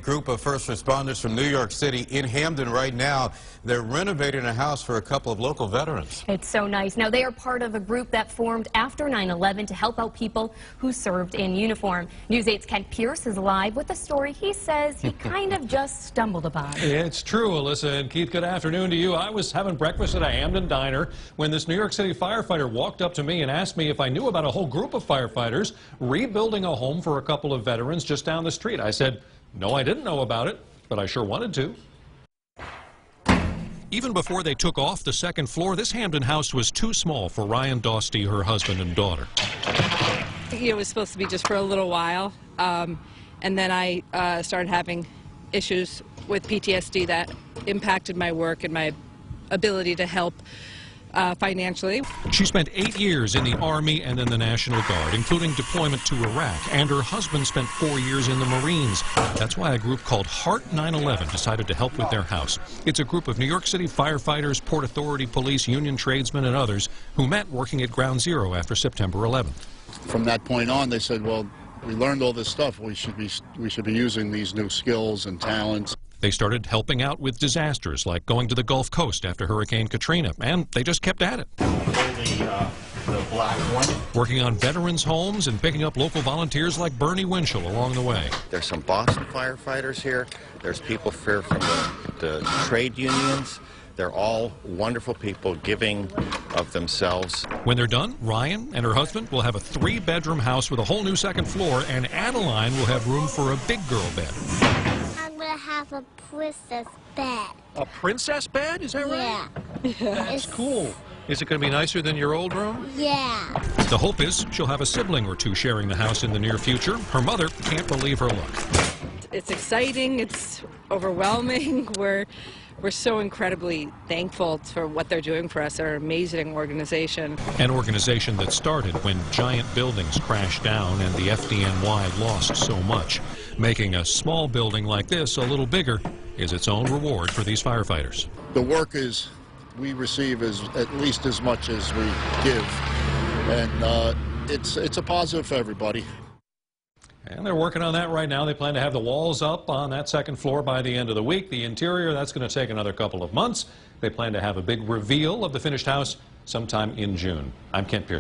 group of first responders from New York City in Hamden right now. They're renovating a house for a couple of local veterans. It's so nice. Now, they are part of a group that formed after 9/11 to help out people who served in uniform. News 8's Kent Pierce is live with a story he says he kind of just stumbled upon. It's true, Alyssa and Keith. Good afternoon to you. I was having breakfast at a Hamden diner when this New York City firefighter walked up to me and asked me if I knew about a whole group of firefighters rebuilding a home for a couple of veterans just down the street. I said, no, I didn't know about it, but I sure wanted to. Even before they took off the second floor, this Hamden house was too small for Ryan Dostey, her husband and daughter. It was supposed to be just for a little while, and then I started having issues with PTSD that impacted my work and my ability to help financially. She spent 8 years in the Army and then the National Guard, including deployment to Iraq, and her husband spent 4 years in the Marines. That's why a group called Heart 9/11 decided to help with their house. It's a group of New York City firefighters, Port Authority police, union tradesmen, and others who met working at Ground Zero after September 11th. From that point on, they said, well, we learned all this stuff. We should be using these new skills and talents. They started helping out with disasters like going to the Gulf Coast after Hurricane Katrina, and they just kept at it. The black one. Working on veterans' homes and picking up local volunteers like Bernie Winchell along the way. There's some Boston firefighters here. There's people here from the trade unions. They're all wonderful people giving of themselves. When they're done, Ryan and her husband will have a 3-bedroom house with a whole new second floor, and Adeline will have room for a big girl bed. I'm going to have a princess bed. A princess bed? Is that right? Yeah. That's cool. Is it going to be nicer than your old room? Yeah. The hope is she'll have a sibling or two sharing the house in the near future. Her mother can't believe her luck. It's exciting. It's overwhelming. We're so incredibly thankful for what they're doing for us. They're an amazing organization. An organization that started when giant buildings crashed down and the FDNY lost so much. Making a small building like this a little bigger is its own reward for these firefighters. The work is, we receive is at least as much as we give, and it's a positive for everybody. And they're working on that right now. They plan to have the walls up on that second floor by the end of the week. The interior, that's going to take another couple of months. They plan to have a big reveal of the finished house sometime in June. I'm Kent Pierce.